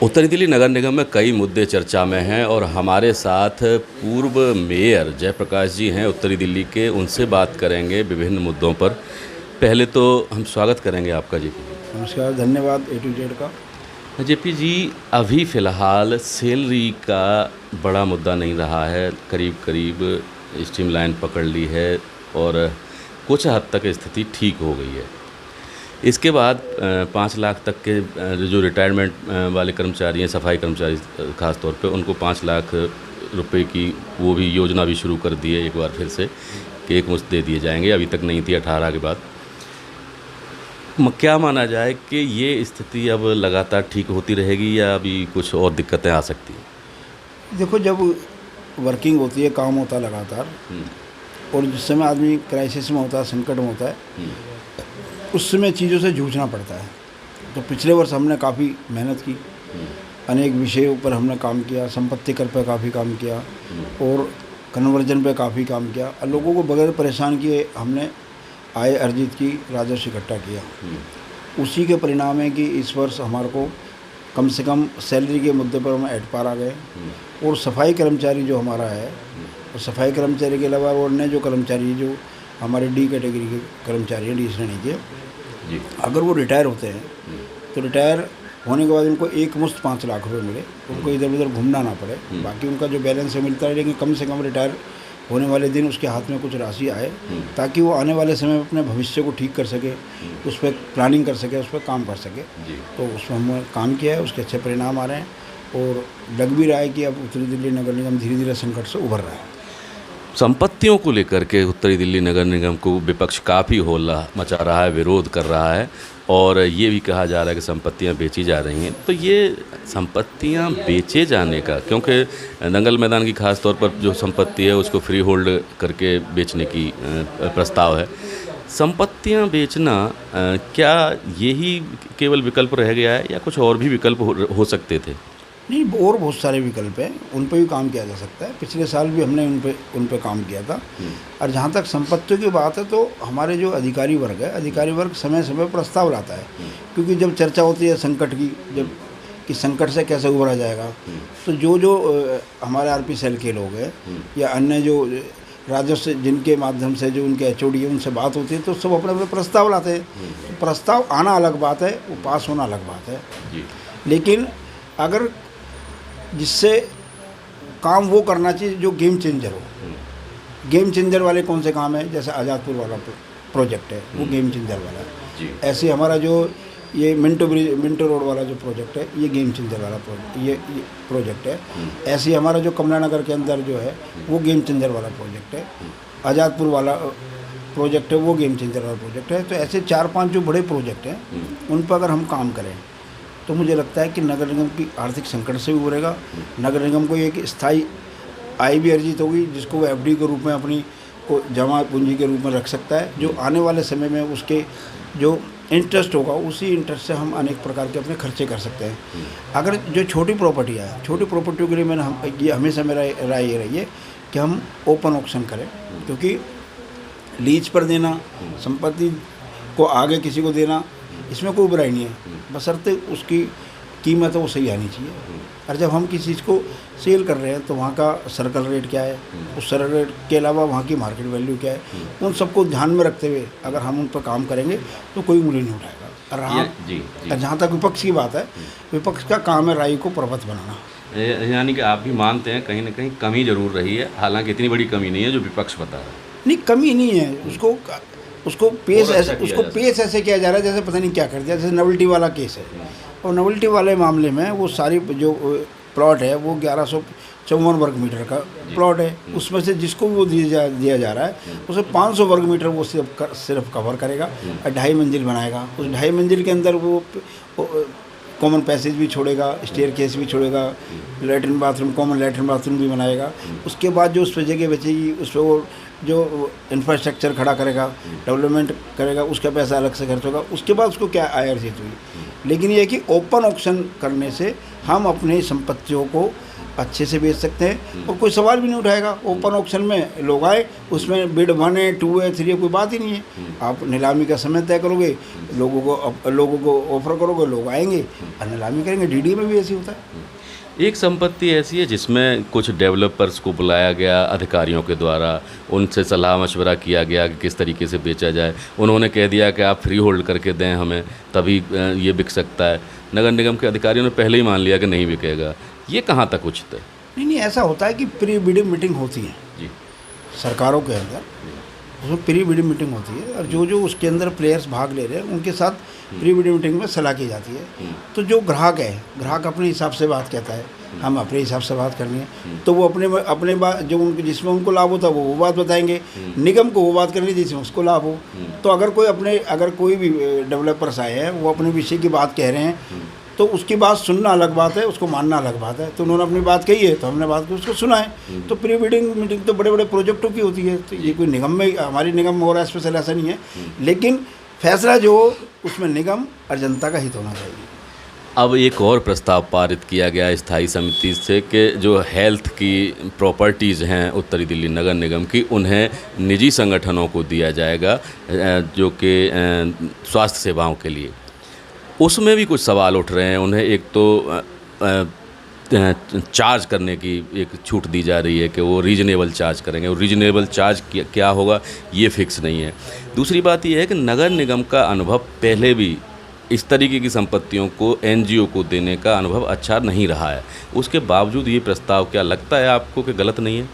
उत्तरी दिल्ली नगर निगम में कई मुद्दे चर्चा में हैं और हमारे साथ पूर्व मेयर जयप्रकाश जी हैं उत्तरी दिल्ली के। उनसे बात करेंगे विभिन्न मुद्दों पर। पहले तो हम स्वागत करेंगे आपका जी। नमस्कार, धन्यवाद A to Z का। जेपी जी, अभी फ़िलहाल सैलरी का बड़ा मुद्दा नहीं रहा है, करीब करीब स्ट्रीमलाइन पकड़ ली है और कुछ हद तक स्थिति ठीक हो गई है। इसके बाद 5 लाख तक के जो रिटायरमेंट वाले कर्मचारी हैं, सफाई कर्मचारी ख़ास तौर पे, उनको 5 लाख रुपए की वो भी योजना भी शुरू कर दी है एक बार फिर से कि एक मुश्त दे दिए जाएंगे। अभी तक नहीं थी 18 के बाद। क्या माना जाए कि ये स्थिति अब लगातार ठीक होती रहेगी या अभी कुछ और दिक्कतें आ सकती हैं? देखो, जब वर्किंग होती है, काम होता है लगातार, और जिस समय आदमी क्राइसिस में होता है, संकट में होता है, उस समय चीज़ों से जूझना पड़ता है। तो पिछले वर्ष हमने काफ़ी मेहनत की, अनेक विषयों पर हमने काम किया, संपत्ति कर पर काफ़ी काम किया और कन्वर्जन पे काफ़ी काम किया और लोगों को बगैर परेशान किए हमने आय अर्जित की, राजस्व इकट्ठा किया। उसी के परिणाम है कि इस वर्ष हमारे को कम से कम सैलरी के मुद्दे पर हम एट पार आ गए। और सफाई कर्मचारी जो हमारा है, और सफाई कर्मचारी के अलावा और अन्य जो कर्मचारी जो हमारे डी कैटेगरी के कर्मचारी हैं, डी श्रेणी के, अगर वो रिटायर होते हैं तो रिटायर होने के बाद उनको एक मुश्त 5 लाख रुपए मिले, उनको इधर उधर घूमना ना पड़े। बाकी उनका जो बैलेंस है मिलता है, लेकिन कम से कम रिटायर होने वाले दिन उसके हाथ में कुछ राशि आए ताकि वो आने वाले समय में अपने भविष्य को ठीक कर सके, उस पर प्लानिंग कर सके, उस पर काम कर सके। तो उसमें हमने काम किया है, उसके अच्छे परिणाम आ रहे हैं और लग भी रहा है कि अब उत्तरी दिल्ली नगर निगम धीरे धीरे संकट से उभर रहा है। संपत्तियों को लेकर के उत्तरी दिल्ली नगर निगम को विपक्ष काफ़ी हौला मचा रहा है, विरोध कर रहा है और ये भी कहा जा रहा है कि संपत्तियां बेची जा रही हैं। तो ये संपत्तियां बेचे जाने का, क्योंकि दंगल मैदान की खास तौर पर जो संपत्ति है उसको फ्री होल्ड करके बेचने की प्रस्ताव है। संपत्तियां बेचना क्या यही केवल विकल्प रह गया है या कुछ और भी विकल्प हो सकते थे? नहीं, और बहुत सारे विकल्प हैं, उन पर भी काम किया जा सकता है। पिछले साल भी हमने उन पे काम किया था। और जहाँ तक संपत्तियों की बात है तो हमारे जो अधिकारी वर्ग है, अधिकारी वर्ग समय समय प्रस्ताव लाता है, क्योंकि जब चर्चा होती है संकट की, जब कि संकट से कैसे उभरा जाएगा, तो जो हमारे RP सेल के लोग हैं या अन्य जो राजस्व जिनके माध्यम से जो उनके HOD है उनसे बात होती है, तो सब अपने अपने प्रस्ताव लाते हैं। तो प्रस्ताव आना अलग बात है, वो पास होना अलग बात है। लेकिन अगर जिससे काम वो करना चाहिए जो गेम चेंजर हो। गेम चेंजर वाले कौन से काम है? जैसे आज़ादपुर वाला प्रोजेक्ट है, वो गेम चेंजर वाला है। ऐसे हमारा जो ये मिंटो रोड वाला जो प्रोजेक्ट है, ये गेम चेंजर वाला ये प्रोजेक्ट है। ऐसे हमारा जो कमला नगर के अंदर जो है वो गेम चेंजर वाला प्रोजेक्ट है। आज़ादपुर वाला प्रोजेक्ट है, वो गेम चेंजर वाला प्रोजेक्ट है। तो ऐसे 4-5 जो बड़े प्रोजेक्ट हैं उन पर अगर हम काम करें तो मुझे लगता है कि नगर निगम की आर्थिक संकट से भी उभरेगा। नगर निगम को एक स्थायी आय भी अर्जित होगी, जिसको वो FD के रूप में अपनी को जमा पूंजी के रूप में रख सकता है, जो आने वाले समय में उसके जो इंटरेस्ट होगा उसी इंटरेस्ट से हम अनेक प्रकार के अपने खर्चे कर सकते हैं। अगर जो छोटी प्रॉपर्टियाँ हैं, छोटी प्रॉपर्टियों के लिए ये हमेशा मेरा राय ये रही है कि हम ओपन ऑक्शन करें, क्योंकि लीज पर देना, संपत्ति को आगे किसी को देना, इसमें कोई बुराई नहीं है, बशर्ते उसकी कीमत है वो सही आनी चाहिए। और जब हम किसी चीज़ को सेल कर रहे हैं तो वहाँ का सर्कल रेट क्या है, उस सर्कल रेट के अलावा वहाँ की मार्केट वैल्यू क्या है, उन सबको ध्यान में रखते हुए अगर हम उन पर काम करेंगे तो कोई मूल्य नहीं उठाएगा। और हाँ, जहाँ तक विपक्ष की बात है, विपक्ष का काम है राय को पर्वत बनाना। यानी कि आप भी मानते हैं कहीं ना कहीं कमी जरूर रही है, हालांकि इतनी बड़ी कमी नहीं है जो विपक्ष बता रहा है। नहीं, कमी नहीं है, उसको पेश ऐसे किया जा रहा है जैसे पता नहीं क्या कर दिया। जैसे नवल्टी वाला केस है, और नवल्टी वाले मामले में वो सारी जो प्लॉट है वो 1154 वर्ग मीटर का प्लॉट है। उसमें से जिसको वो दिया जा रहा है उसे 500 वर्ग मीटर वो सिर्फ कवर करेगा और 2.5 मंजिल बनाएगा। उस 2.5 मंजिल के अंदर वो कॉमन पैसेज भी छोड़ेगा, स्टेयर केस भी छोड़ेगा, latrine bathroom, common latrine bathroom भी बनाएगा। उसके बाद जो उस पर जगह बचेगी उस पर वो जो इंफ्रास्ट्रक्चर खड़ा करेगा, डेवलपमेंट करेगा, उसका पैसा अलग से खर्च होगा। उसके बाद उसको क्या आय अर्जित हुई। लेकिन ये है कि ओपन ऑक्शन करने से हम अपनी संपत्तियों को अच्छे से बेच सकते हैं और कोई सवाल भी नहीं उठाएगा। ओपन ऑक्शन में लोग आए, उसमें बिड 1 है, 2 है, 3 है, कोई बात ही नहीं है। आप नीलामी का समय तय करोगे, लोगों को ऑफर करोगे, लोग आएंगे और नीलामी करेंगे। डीडी में भी ऐसे होता है। एक संपत्ति ऐसी है जिसमें कुछ डेवलपर्स को बुलाया गया अधिकारियों के द्वारा, उनसे सलाह मशवरा किया गया कि किस तरीके से बेचा जाए। उन्होंने कह दिया कि आप फ्री होल्ड करके दें हमें, तभी ये बिक सकता है। नगर निगम के अधिकारियों ने पहले ही मान लिया कि नहीं बिकेगा। ये कहाँ तक उचित है? नहीं, ऐसा होता है कि प्री बिडिंग मीटिंग होती है जी, सरकारों के अंदर, उसमें प्री बिडिंग मीटिंग होती है और जो उसके अंदर प्लेयर्स भाग ले रहे हैं उनके साथ प्री बिडिंग मीटिंग में सलाह की जाती है। तो जो ग्राहक है, ग्राहक अपने हिसाब से बात कहता है, हम अपने हिसाब से बात करनी है, तो वो अपने बात जो उनके जिसमें उनको लाभ होता है वो बात बताएंगे, निगम को वो बात करनी जिसमें उसको लाभ हो। तो अगर कोई भी डेवलपर्स आए हैं, वो अपने विषय की बात कह रहे हैं, तो उसकी बात सुनना अलग बात है, उसको मानना अलग बात है। तो उन्होंने अपनी बात कही है, तो हमने बात की, उसको सुना है। तो प्री बिडिंग मीटिंग तो बड़े बड़े प्रोजेक्टों की होती है। तो ये कोई निगम में, हमारी निगम में हो रहा है स्पेशल, ऐसा नहीं है। लेकिन फैसला जो हो उसमें निगम और जनता का हित होना चाहिए। अब एक और प्रस्ताव पारित किया गया स्थायी समिति से कि जो हेल्थ की प्रॉपर्टीज़ हैं उत्तरी दिल्ली नगर निगम की, उन्हें निजी संगठनों को दिया जाएगा, जो कि स्वास्थ्य सेवाओं के लिए। उसमें भी कुछ सवाल उठ रहे हैं। उन्हें एक तो चार्ज करने की एक छूट दी जा रही है कि वो रीजनेबल चार्ज करेंगे, और रीजनेबल चार्ज क्या होगा ये फिक्स नहीं है। दूसरी बात ये है कि नगर निगम का अनुभव पहले भी इस तरीके की संपत्तियों को एनजीओ को देने का अनुभव अच्छा नहीं रहा है। उसके बावजूद ये प्रस्ताव, क्या लगता है आपको कि गलत नहीं है?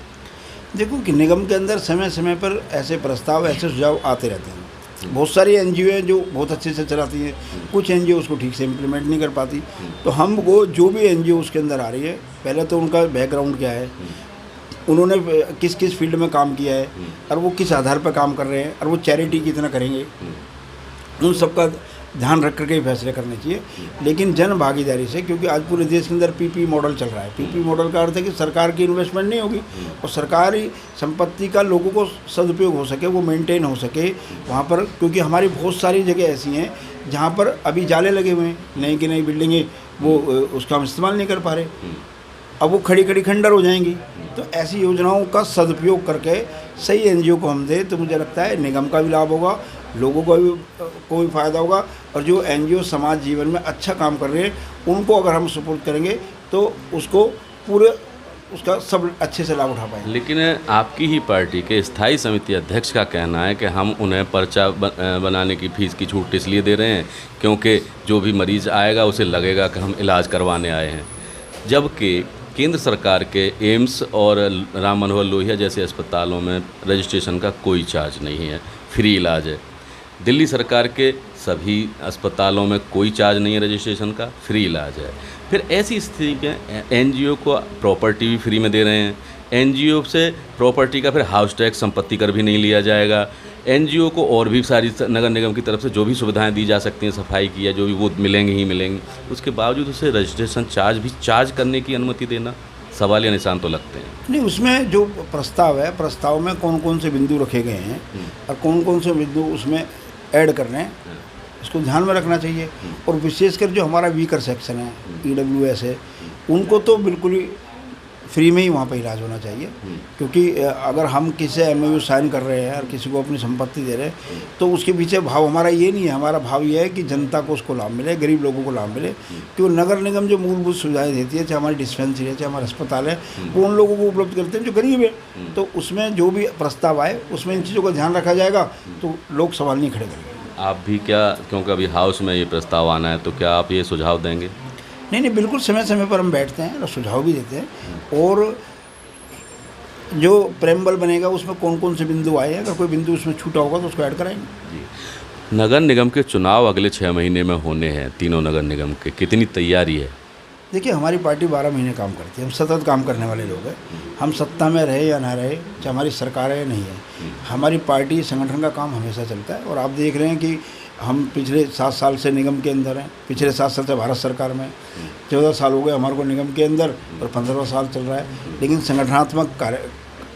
देखो कि निगम के अंदर समय समय पर ऐसे प्रस्ताव, ऐसे सुझाव आते रहते हैं। बहुत सारी एनजीओ हैं जो बहुत अच्छे से चलाती हैं, कुछ एनजीओ उसको ठीक से इम्प्लीमेंट नहीं कर पाती। तो हम वो जो भी एनजीओ उसके अंदर आ रही है, पहले तो उनका बैकग्राउंड क्या है, उन्होंने किस किस फील्ड में काम किया है, और वो किस आधार पर काम कर रहे हैं, और वो चैरिटी कितना करेंगे, उन सबका ध्यान रख करके ही फैसले करने चाहिए। लेकिन जन भागीदारी से, क्योंकि आज पूरे देश के अंदर पीपी मॉडल चल रहा है। पीपी मॉडल का अर्थ है कि सरकार की इन्वेस्टमेंट नहीं होगी और सरकारी संपत्ति का लोगों को सदुपयोग हो सके, वो मेंटेन हो सके वहाँ पर। क्योंकि हमारी बहुत सारी जगह ऐसी हैं जहाँ पर अभी जाले लगे हुए हैं, नई की नई बिल्डिंगें, वो उसका हम इस्तेमाल नहीं कर पा रहे, अब वो खड़ी खड़ी खंडर हो जाएंगी। तो ऐसी योजनाओं का सदुपयोग करके सही एनजीओ को हम दें, तो मुझे लगता है निगम का भी लाभ होगा, लोगों को भी फ़ायदा होगा, और जो एनजीओ समाज जीवन में अच्छा काम कर रहे हैं उनको अगर हम सपोर्ट करेंगे तो उसका सब अच्छे से लाभ उठा पाएंगे। लेकिन आपकी ही पार्टी के स्थायी समिति अध्यक्ष का कहना है कि हम उन्हें पर्चा बनाने की फीस की छूट इसलिए दे रहे हैं क्योंकि जो भी मरीज़ आएगा उसे लगेगा कि हम इलाज करवाने आए हैं। जबकि केंद्र सरकार के एम्स और राम मनोहर लोहिया जैसे अस्पतालों में रजिस्ट्रेशन का कोई चार्ज नहीं है, फ्री इलाज है। दिल्ली सरकार के सभी अस्पतालों में कोई चार्ज नहीं है रजिस्ट्रेशन का, फ्री इलाज है। फिर ऐसी स्थिति में एनजीओ को प्रॉपर्टी भी फ्री में दे रहे हैं। एनजीओ से प्रॉपर्टी का फिर हाउस टैक्स, संपत्ति कर भी नहीं लिया जाएगा। एनजीओ को और भी सारी नगर निगम की तरफ से जो भी सुविधाएं दी जा सकती हैं, सफाई की या जो भी, वो मिलेंगी ही मिलेंगी। उसके बावजूद उसे रजिस्ट्रेशन चार्ज करने की अनुमति देना सवालिया निशान तो लगते हैं। नहीं, उसमें जो प्रस्ताव है, प्रस्ताव में कौन कौन से बिंदु रखे गए हैं और कौन कौन से बिंदु उसमें ऐड करने हैं, इसको ध्यान में रखना चाहिए। और विशेषकर जो हमारा वीकर सेक्शन है, ईडब्ल्यूएस है, उनको तो बिल्कुल ही फ्री में ही वहाँ पर इलाज होना चाहिए। क्योंकि अगर हम किसी एमओयू साइन कर रहे हैं और किसी को अपनी संपत्ति दे रहे हैं, तो उसके पीछे भाव हमारा ये नहीं है। हमारा भाव ये है कि जनता को उसको लाभ मिले, गरीब लोगों को लाभ मिले। क्योंकि नगर निगम जो मूलभूत सुविधाएं देती है, चाहे हमारी डिस्पेंसरी है, चाहे हमारा अस्पताल है, वो उन लोगों को उपलब्ध करते हैं जो गरीब है। तो उसमें जो भी प्रस्ताव आए उसमें इन चीज़ों का ध्यान रखा जाएगा, तो लोग सवाल नहीं खड़े करेंगे। आप भी क्या, क्योंकि अभी हाउस में ये प्रस्ताव आना है, तो क्या आप ये सुझाव देंगे? नहीं, बिल्कुल समय समय पर हम बैठते हैं और सुझाव भी देते हैं। और जो प्रेमबल बनेगा उसमें कौन कौन से बिंदु आए हैं, अगर कोई बिंदु उसमें छूटा होगा तो उसको ऐड कराएंगे। जी, नगर निगम के चुनाव अगले 6 महीने में होने हैं, तीनों नगर निगम के, कितनी तैयारी है? देखिए, हमारी पार्टी 12 महीने काम करती है, हम सतत काम करने वाले लोग हैं। हम सत्ता में रहे या ना रहे, चाहे हमारी सरकार है या नहीं है, हमारी पार्टी संगठन का काम हमेशा चलता है। और आप देख रहे हैं कि हम पिछले 7 साल से निगम के अंदर हैं, पिछले 7 साल से भारत सरकार में, 14 साल हो गए हमारे को निगम के अंदर, और 15वां साल चल रहा है। लेकिन संगठनात्मक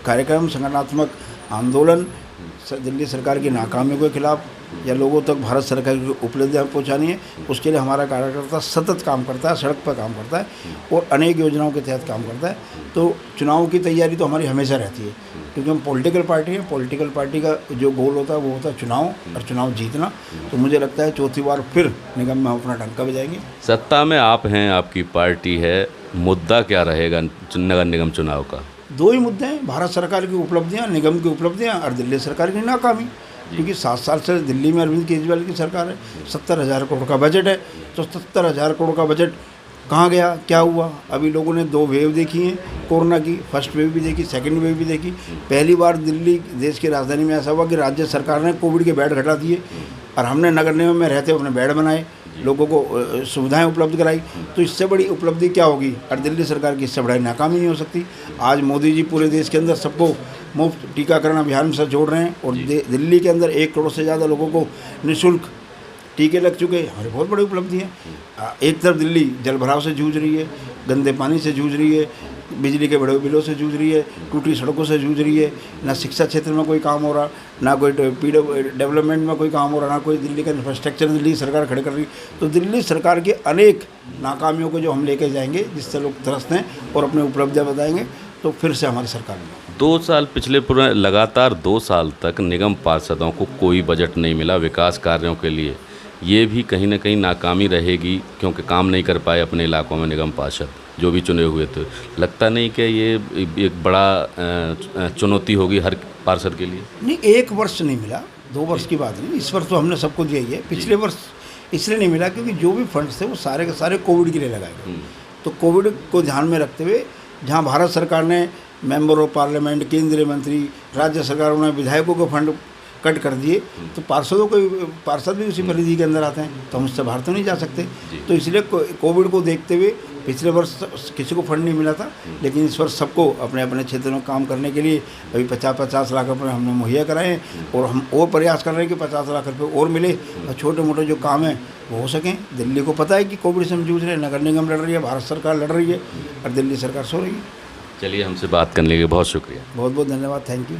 कार्यक्रम, संगठनात्मक आंदोलन, दिल्ली सरकार की नाकामियों के खिलाफ या लोगों तक भारत सरकार की उपलब्धियाँ पहुँचानी है, उसके लिए हमारा कार्यकर्ता सतत काम करता है, सड़क पर काम करता है और अनेक योजनाओं के तहत काम करता है। तो चुनाव की तैयारी तो हमारी हमेशा रहती है, क्योंकि हम पॉलिटिकल पार्टी हैं। पॉलिटिकल पार्टी का जो गोल होता है वो होता है चुनाव और चुनाव जीतना। तो मुझे लगता है चौथी बार फिर निगम में हम अपना डंका बजाएंगे। सत्ता में आप हैं, आपकी पार्टी है, मुद्दा क्या रहेगा नगर निगम चुनाव का? दो ही मुद्दे हैं, भारत सरकार की उपलब्धियां, निगम की उपलब्धियां और दिल्ली सरकार की नाकामी। क्योंकि 7 साल से दिल्ली में अरविंद केजरीवाल की सरकार है, 70,000 करोड़ का बजट है। तो 70,000 करोड़ का बजट कहाँ गया, क्या हुआ? अभी लोगों ने 2 वेव देखी हैं कोरोना की, फर्स्ट वेव भी देखी, सेकंड वेव भी देखी। पहली बार दिल्ली देश की राजधानी में ऐसा हुआ कि राज्य सरकार ने कोविड के बेड घटा दिए और हमने नगर निगम में रहते अपने बेड बनाए, लोगों को सुविधाएं उपलब्ध कराई। तो इससे बड़ी उपलब्धि क्या होगी? और दिल्ली सरकार की इससे बड़ी नाकामी नहीं हो सकती। आज मोदी जी पूरे देश के अंदर सबको मुफ्त टीकाकरण अभियान से जोड़ रहे हैं और दिल्ली के अंदर 1 करोड़ से ज़्यादा लोगों को निःशुल्क टीके लग चुके हैं। हमारी बहुत बड़ी उपलब्धि है। एक तरफ दिल्ली जल भराव से जूझ रही है, गंदे पानी से जूझ रही है, बिजली के बड़े बिलों से जूझ रही है, टूटी सड़कों से जूझ रही है, ना शिक्षा क्षेत्र में कोई काम हो रहा, ना कोई डेवलपमेंट में कोई काम हो रहा, ना कोई दिल्ली का इंफ्रास्ट्रक्चर दिल्ली सरकार खड़े कर रही। तो दिल्ली सरकार के अनेक नाकामियों को जो हम लेके जाएंगे, जिससे लोग त्रस्त हैं और अपनी उपलब्धियाँ बताएंगे, तो फिर से हमारी सरकार में 2 साल पिछले पूरे लगातार 2 साल तक निगम पार्षदों को कोई बजट नहीं मिला विकास कार्यों के लिए। ये भी कहीं ना कहीं नाकामी रहेगी, क्योंकि काम नहीं कर पाए अपने इलाकों में निगम पार्षद जो भी चुने हुए थे। लगता नहीं कि ये एक बड़ा चुनौती होगी हर पार्षद के लिए? नहीं, 1 वर्ष नहीं मिला, 2 वर्ष की बात नहीं। इस वर्ष तो हमने सबको दिया ही है। पिछले वर्ष इसलिए नहीं मिला क्योंकि जो भी फंड्स थे वो सारे के सारे कोविड के लिए लगाए गए। तो कोविड को ध्यान में रखते हुए जहाँ भारत सरकार ने मेंबर ऑफ पार्लियामेंट, केंद्रीय मंत्री, राज्य सरकारों ने विधायकों के फंड कट कर दिए, तो पार्षद भी उसी परिधि के अंदर आते हैं, तो हम उससे बाहर तो नहीं जा सकते। तो इसलिए कोविड को देखते हुए पिछले वर्ष किसी को फंड नहीं मिला था, लेकिन इस वर्ष सबको अपने अपने क्षेत्र में काम करने के लिए अभी 50-50 लाख रुपये हमने मुहैया कराए हैं और हम और प्रयास कर रहे हैं कि 50 लाख रुपये और मिले और छोटे मोटे जो काम हैं वो हो सकें। दिल्ली को पता है कि कोविड से हम जूझ रहे हैं, नगर निगम लड़ रही है, भारत सरकार लड़ रही है और दिल्ली सरकार सो रही है। चलिए, हमसे बात करने के लिए बहुत शुक्रिया। बहुत बहुत धन्यवाद, थैंक यू।